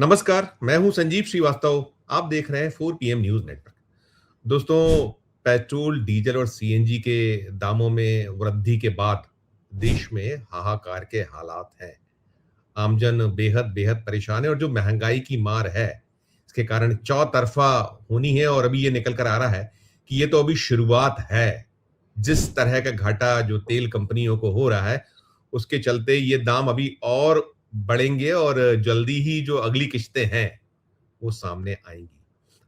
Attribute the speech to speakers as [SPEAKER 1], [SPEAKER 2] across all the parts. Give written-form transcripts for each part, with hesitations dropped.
[SPEAKER 1] नमस्कार, मैं हूं संजीव श्रीवास्तव। आप देख रहे हैं 4 पीएम न्यूज़ नेटवर्क। दोस्तों, पेट्रोल, डीजल और सीएनजी के दामों में वृद्धि के बाद देश में हाहाकार के हालात हैं। आमजन बेहद बेहद परेशान है और जो महंगाई की मार है, इसके कारण चौतरफा होनी है और अभी ये निकल कर आ रहा है कि ये तो अभी शुरुआत है। जिस तरह का घाटा जो तेल कंपनियों को हो रहा है, उसके चलते ये दाम अभी और बढ़ेंगे और जल्दी ही जो अगली किश्तें हैं, वो सामने आएँगी।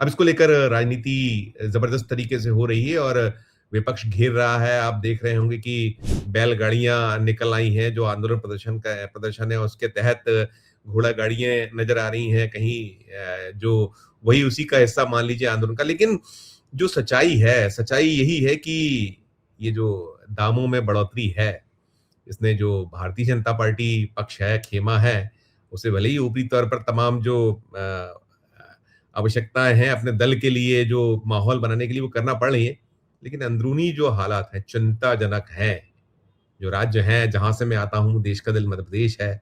[SPEAKER 1] अब इसको लेकर राजनीति ज़बरदस्त तरीके से हो रही है और विपक्ष घेर रहा है। आप देख रहे होंगे कि बैलगाड़ियाँ निकल आई हैं, जो आंदोलन प्रदर्शन है, उसके तहत घोड़ा गाड़ियाँ नज़र आ रही हैं कहीं जो वही उसी का हिस्सा मान लीजिए आंदोलन का। लेकिन जो सच्चाई यही है कि ये जो दामों में बढ़ोतरी है, इसने जो भारतीय जनता पार्टी पक्ष है, खेमा है, उसे भले ही ऊपरी तौर पर तमाम जो आवश्यकताएँ हैं अपने दल के लिए, जो माहौल बनाने के लिए वो करना पड़ रही है, लेकिन अंदरूनी जो हालात हैं, चिंताजनक हैं। जो राज्य हैं, जहाँ से मैं आता हूँ, देश का दिल मध्य प्रदेश है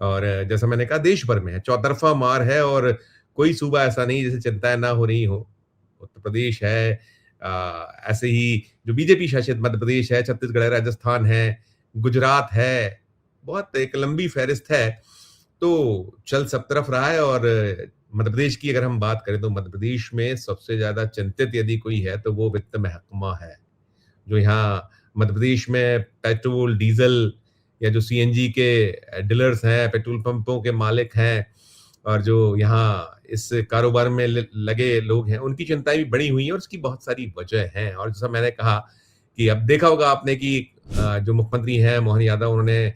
[SPEAKER 1] और जैसा मैंने कहा देश भर में है, चौतरफा मार है और कोई सूबा ऐसा नहीं जिसे चिंताएँ ना हो रही हों। उत्तर प्रदेश है, ऐसे ही जो बीजेपी शासित मध्य प्रदेश है, छत्तीसगढ़ है, राजस्थान है, गुजरात है, बहुत एक लंबी फ़हरिस्त है। तो चल सब तरफ रहा है और मध्य प्रदेश की अगर हम बात करें तो मध्य प्रदेश में सबसे ज़्यादा चिंतित यदि कोई है तो वो वित्त महकमा है। जो यहाँ मध्य प्रदेश में पेट्रोल, डीज़ल या जो सीएनजी के डीलर्स हैं, पेट्रोल पंपों के मालिक हैं और जो यहाँ इस कारोबार में लगे लोग हैं, उनकी चिंताएँ भी बढ़ी हुई हैं और उसकी बहुत सारी वजह हैं। और जैसा मैंने कहा कि अब देखा होगा आपने कि जो मुख्यमंत्री हैं मोहन यादव, उन्होंने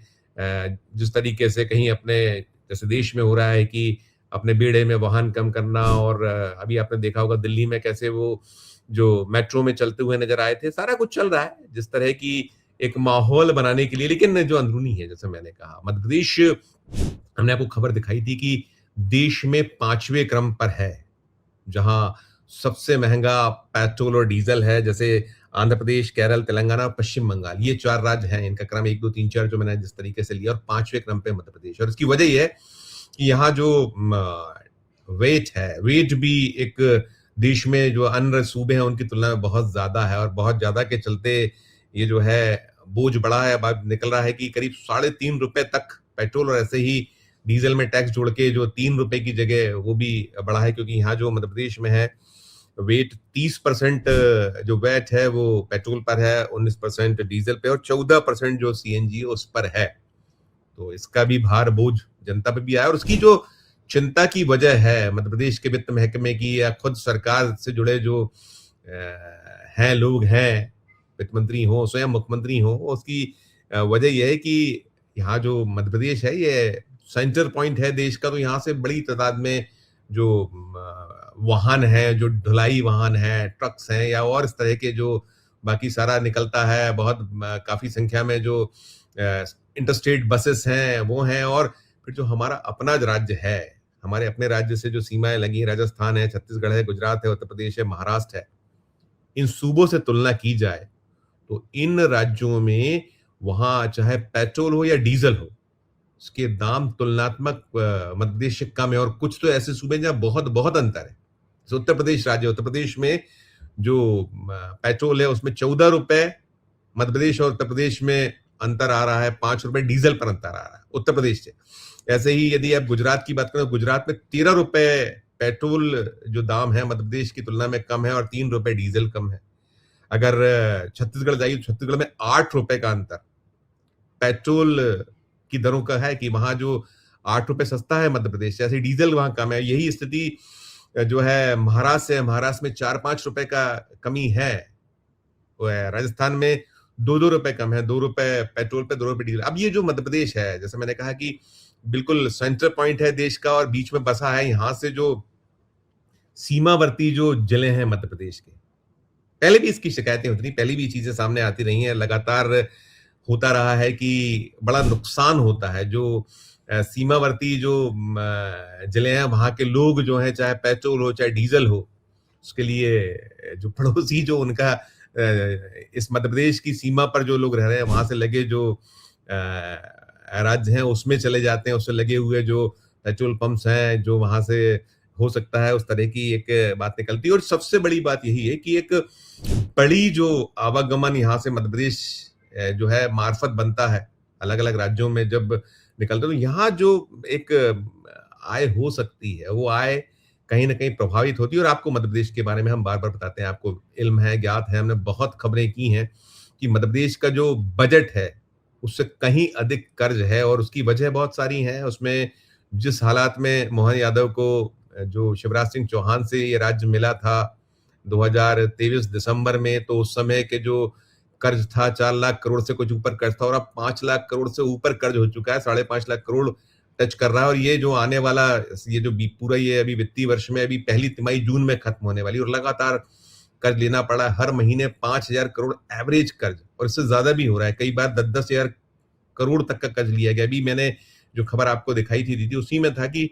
[SPEAKER 1] जिस तरीके से कहीं अपने जैसे देश में हो रहा है कि अपने बेड़े में वाहन कम करना और अभी आपने देखा होगा दिल्ली में कैसे वो जो मेट्रो में चलते हुए नज़र आए थे, सारा कुछ चल रहा है जिस तरह की एक माहौल बनाने के लिए। लेकिन जो अंदरूनी है, जैसे मैंने कहा, मध्य प्रदेश हमने आपको खबर दिखाई थी कि देश में 5वें क्रम पर है, जहाँ सबसे महँगा पेट्रोल और डीज़ल है। जैसे आंध्र प्रदेश, केरल, तेलंगाना और पश्चिम बंगाल, ये 4 राज्य हैं, इनका क्रम 1, 2, 3, 4 जो मैंने जिस तरीके से लिया और 5वें क्रम पे मध्य प्रदेश। और इसकी वजह ये है कि यहाँ जो वेट भी एक देश में जो अन्य सूबे हैं उनकी तुलना में बहुत ज़्यादा है और बहुत ज़्यादा के चलते ये जो है बोझ बढ़ा है। अब निकल रहा है कि करीब ₹3.5 तक पेट्रोल और ऐसे ही डीज़ल में टैक्स जोड़ के जो ₹3 की जगह वो भी बढ़ा है, क्योंकि यहाँ जो मध्य प्रदेश में है वेट 30% जो वैट है वो पेट्रोल पर है, 19% डीज़ल पे और 14% जो सीएनजी उस पर है। तो इसका भी भार बोझ जनता पे भी आया और उसकी जो चिंता की वजह है मध्य प्रदेश के वित्त महकमे की या खुद सरकार से जुड़े जो हैं लोग हैं, वित्त मंत्री हों, स्वयं मुख्यमंत्री हों, उसकी वजह ये है कि यहाँ जो मध्य प्रदेश है ये सेंटर पॉइंट है देश का। तो यहाँ से बड़ी तादाद में जो वाहन है, जो ढुलाई वाहन है, ट्रक्स हैं या और इस तरह के जो बाकी सारा निकलता है, बहुत काफ़ी संख्या में जो इंटरस्टेट बसेस हैं वो हैं। और फिर जो हमारा अपना जो राज्य है, हमारे अपने राज्य से जो सीमाएं लगी हैं, राजस्थान है, छत्तीसगढ़ है, गुजरात है, उत्तर प्रदेश है, महाराष्ट्र है, इन सूबों से तुलना की जाए तो इन राज्यों में वहां चाहे पेट्रोल हो या डीजल हो, उसके दाम तुलनात्मक मध्य प्रदेश से कम है। और कुछ तो ऐसे सूबे हैं जहाँ बहुत बहुत अंतर है। जैसे उत्तर प्रदेश राज्य, उत्तर प्रदेश में जो पेट्रोल है उसमें ₹14 मध्य प्रदेश और उत्तर प्रदेश में अंतर आ रहा है, ₹5 डीजल पर अंतर आ रहा है उत्तर प्रदेश से। ऐसे ही यदि आप गुजरात की बात करें तो गुजरात में ₹13 पेट्रोल जो दाम है मध्य प्रदेश की तुलना में कम है और ₹3 डीजल कम है। अगर छत्तीसगढ़ जाइए तो छत्तीसगढ़ में ₹8 का अंतर पेट्रोल की दरों का है कि वहां जो ₹8 सस्ता है मध्य प्रदेश से, ऐसे डीजल वहां कम है। यही स्थिति जो है महाराष्ट्र से, महाराष्ट्र में ₹4-5 का कमी है। राजस्थान में ₹2-2 कम है, ₹2 पेट्रोल पे, ₹2 डीजल। अब ये जो मध्य प्रदेश है, जैसे मैंने कहा कि बिल्कुल सेंटर पॉइंट है देश का और बीच में बसा है। यहाँ से जो सीमावर्ती जो जिले हैं मध्य प्रदेश के, पहले भी इसकी शिकायतें होती थी, पहले भी ये चीजें सामने आती रही हैं, लगातार होता रहा है कि बड़ा नुकसान होता है। जो सीमावर्ती जो जिले हैं वहाँ के लोग जो हैं, चाहे पेट्रोल हो चाहे डीजल हो, उसके लिए जो पड़ोसी जो उनका इस मध्य प्रदेश की सीमा पर जो लोग रह रहे हैं, वहाँ से लगे जो राज्य हैं उसमें चले जाते हैं, उससे लगे हुए जो पेट्रोल पंप्स हैं जो वहाँ से हो सकता है उस तरह की एक बात निकलती है। और सबसे बड़ी बात यही है कि एक बड़ी जो आवागमन यहाँ से मध्य प्रदेश जो है मार्फत बनता है, अलग-अलग राज्यों में जब निकलते हैं, तो यहाँ जो एक आय हो सकती है, वो आय कहीं न कहीं प्रभावित होती है। और आपको मध्य प्रदेश के बारे में हम बार-बार बताते हैं, आपको इल्म है, ज्ञात है, हमने बहुत खबरें की हैं कि मध्य प्रदेश का जो बजट है, उससे कहीं अधिक कर्ज है और उसकी वजह बहुत सारी हैं। उसमें जिस हालात में मोहन यादव को जो शिवराज सिंह चौहान से ये राज्य मिला था 2023 दिसंबर में, तो उस समय के जो कर्ज था 4 लाख करोड़ से कुछ ऊपर कर्ज था और अब 5 लाख करोड़ से ऊपर कर्ज हो चुका है, 5.5 लाख करोड़ टच कर रहा है। और ये जो आने वाला ये जो पूरा ये अभी वित्तीय वर्ष में अभी पहली तिमाही जून में खत्म होने वाली, और लगातार कर्ज लेना पड़ा है। हर महीने 5,000 करोड़ एवरेज कर्ज, और इससे ज्यादा भी हो रहा है, कई बार 10-10 हजार करोड़ तक का कर्ज लिया गया। अभी मैंने जो खबर आपको दिखाई थी दी थी, उसी में था कि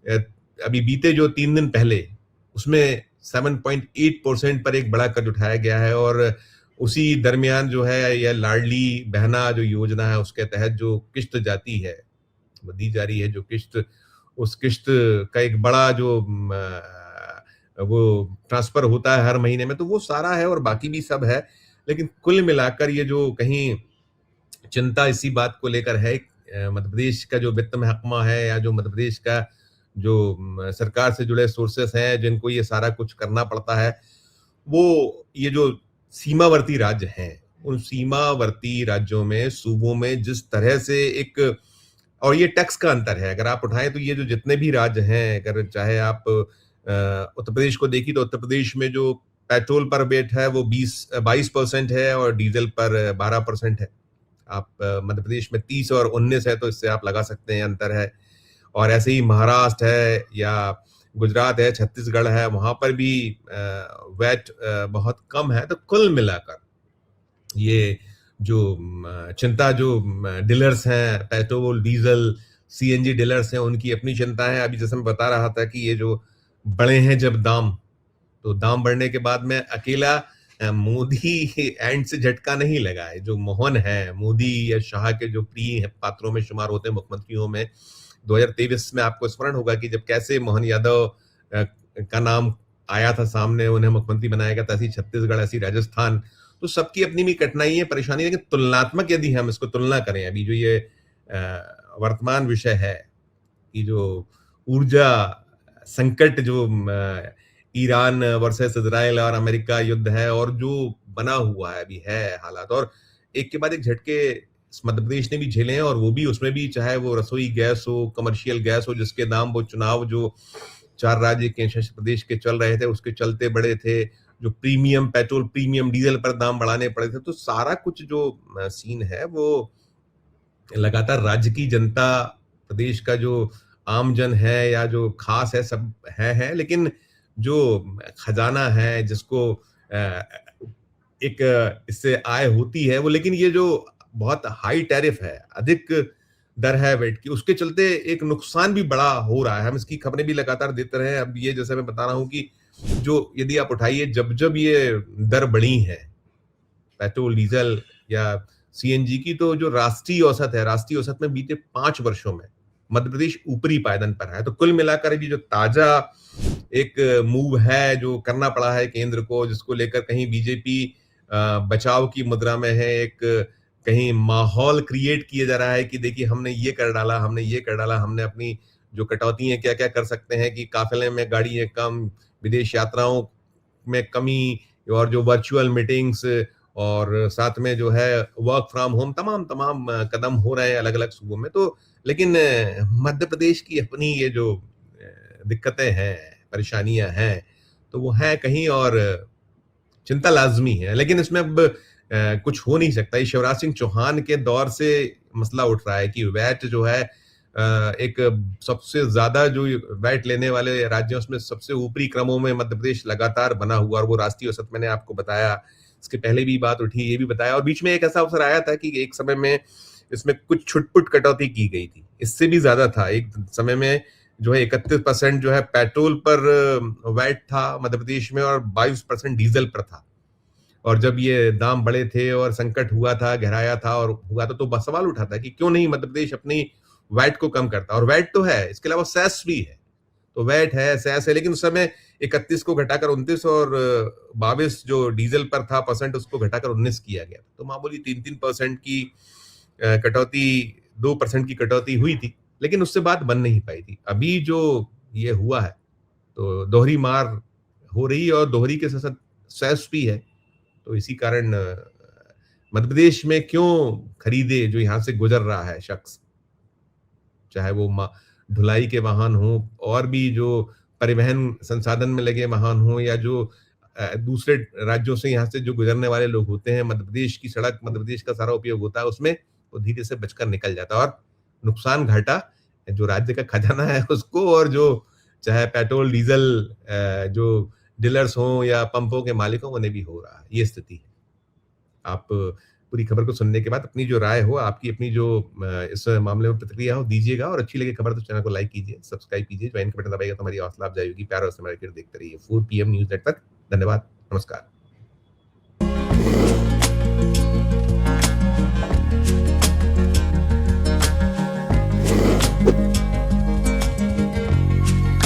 [SPEAKER 1] अ, अभी बीते जो 3 दिन पहले उसमें 7.8% पर एक बड़ा कर्ज उठाया गया है। और उसी दरमियान जो है यह लाडली बहना जो योजना है उसके तहत जो किश्त जाती है, वो दी जा रही है जो किश्त, उस किश्त का एक बड़ा जो वो ट्रांसफर होता है हर महीने में, तो वो सारा है और बाकी भी सब है। लेकिन कुल मिलाकर ये जो कहीं चिंता इसी बात को लेकर है, मध्य प्रदेश का जो वित्त महकमा है या जो मध्य प्रदेश का जो सरकार से जुड़े सोर्सेस हैं जिनको ये सारा कुछ करना पड़ता है, वो ये जो सीमावर्ती राज्य हैं, उन सीमावर्ती राज्यों में, सूबों में जिस तरह से एक, और ये टैक्स का अंतर है, अगर आप उठाएं तो ये जो जितने भी राज्य हैं, अगर चाहे आप उत्तर प्रदेश को देखिए तो उत्तर प्रदेश में जो पेट्रोल पर वेट है वो 22% है और डीजल पर 12% है। आप मध्य प्रदेश में 30 और 19 है, तो इससे आप लगा सकते हैं अंतर है। और ऐसे ही महाराष्ट्र है या गुजरात है, छत्तीसगढ़ है, वहां पर भी वैट बहुत कम है। तो कुल मिलाकर ये जो चिंता जो डीलर्स हैं, पेट्रोल डीजल सीएनजी डीलर्स हैं, उनकी अपनी चिंता है। अभी जैसे मैं बता रहा था कि ये जो बढ़े हैं जब दाम, तो दाम बढ़ने के बाद में अकेला मोदी एंड से झटका नहीं लगा है। जो मोहन है, मोदी या शाह के जो प्रिय पात्रों में शुमार होते हैं मुख्यमंत्रियों में, 2023 में आपको स्मरण होगा कि जब कैसे मोहन यादव का नाम आया था सामने, उन्हें मुख्यमंत्री बनाया गया था, ऐसी छत्तीसगढ़, ऐसी राजस्थान, तो सबकी अपनी भी कठिनाई है, परेशानी है। लेकिन तुलनात्मक यदि हम इसको तुलना करें, अभी जो ये वर्तमान विषय है कि जो ऊर्जा संकट जो ईरान वर्सेस इजराइल और अमेरिका युद्ध है, और जो बना हुआ है अभी है हालात, और एक के बाद एक झटके मध्य प्रदेश ने भी झेले हैं, और वो भी उसमें भी चाहे वो रसोई गैस हो, कमर्शियल गैस हो, जिसके दाम वो चुनाव जो 4 राज्य केंद्र शासित प्रदेश के चल रहे थे उसके चलते बढ़े थे, जो प्रीमियम पेट्रोल, प्रीमियम डीजल पर दाम बढ़ाने पड़े थे। तो सारा कुछ जो सीन है वो लगातार राज्य की जनता, प्रदेश का जो आमजन है या जो खास है, सब है, लेकिन जो खजाना है जिसको एक इससे आय होती है वो, लेकिन ये जो बहुत हाई टैरिफ है, अधिक दर है वेट की, उसके चलते एक नुकसान भी बड़ा हो रहा है। हम इसकी खबरें भी लगातार देते रहे हैं। अब ये जैसे मैं बता रहा हूँ कि जो यदि आप उठाइए, जब ये दर बढ़ी है पेट्रोल डीजल या सीएनजी की, तो जो राष्ट्रीय औसत है, राष्ट्रीय औसत में बीते 5 वर्षों में मध्य प्रदेश ऊपरी पायदान पर है। तो कुल मिलाकर अभी जो ताजा एक मूव है जो करना पड़ा है केंद्र को, जिसको लेकर कहीं बीजेपी बचाव की मुद्रा में है, एक कहीं माहौल क्रिएट किया जा रहा है कि देखिए हमने ये कर डाला, हमने ये कर डाला, हमने अपनी जो कटौती है क्या क्या कर सकते हैं, कि काफिले में गाड़ियां कम, विदेश यात्राओं में कमी, और जो वर्चुअल मीटिंग्स, और साथ में जो है वर्क फ्रॉम होम, तमाम तमाम कदम हो रहे हैं अलग अलग सूबों में। तो लेकिन मध्य प्रदेश की अपनी ये जो दिक्कतें हैं, परेशानियां हैं, तो वो है कहीं, और चिंता लाजमी है। लेकिन इसमें अब कुछ हो नहीं सकता। ये शिवराज सिंह चौहान के दौर से मसला उठ रहा है कि वैट जो है एक सबसे ज्यादा जो वैट लेने वाले राज्यों में सबसे ऊपरी क्रमों में मध्य प्रदेश लगातार बना हुआ, और वो राष्ट्रीय औसत मैंने आपको बताया, इसके पहले भी बात उठी, ये भी बताया। और बीच में एक ऐसा अवसर आया था कि एक समय में इसमें कुछ छुटपुट कटौती की गई थी, इससे भी ज्यादा था। एक समय में जो है 31% जो है पेट्रोल पर वैट था मध्य प्रदेश में, और 22% डीजल पर था। और जब ये दाम बढ़े थे और संकट हुआ था, गहराया था और हुआ था, तो बस सवाल उठा था कि क्यों नहीं मध्य प्रदेश अपनी वैट को कम करता है। और वैट तो है, इसके अलावा सेस भी है। तो वैट है, सेस है, लेकिन उस समय 31 को घटाकर 29 और 22 जो डीजल पर था परसेंट, उसको घटाकर 19 किया गया। तो मामूली 3-3% की कटौती, 2% की कटौती हुई थी, लेकिन उससे बात बन नहीं पाई थी। अभी जो ये हुआ है, तो दोहरी मार हो रही है और दोहरी के साथ सेस भी है। तो इसी कारण मध्य प्रदेश में क्यों खरीदे जो यहाँ से गुजर रहा है शख्स, चाहे वो ढुलाई के वाहन हो और भी जो परिवहन संसाधन में लगे वाहन हो, या जो दूसरे राज्यों से यहाँ से जो गुजरने वाले लोग होते हैं, मध्य प्रदेश की सड़क, मध्य प्रदेश का सारा उपयोग होता है उसमें, वो धीरे से बचकर निकल जाता है। और नुकसान घाटा जो राज्य का खजाना है उसको, और जो चाहे पेट्रोल डीजल जो डीलर्स हों या पंपों के मालिक हों, उन्हें भी हो रहा है। ये स्थिति है। आप पूरी खबर को सुनने के बाद अपनी जो राय हो, आपकी अपनी जो इस मामले में प्रतिक्रिया हो, दीजिएगा। और अच्छी लगे खबर तो चैनल को लाइक कीजिए, सब्सक्राइब कीजिए, ज्वाइन का बटन दबाइएगा तो हमारी हौसला अफजाई होगी। प्यार और समय देख देखते रहिए 4 PM न्यूज़ नेटवर्क। धन्यवाद, नमस्कार।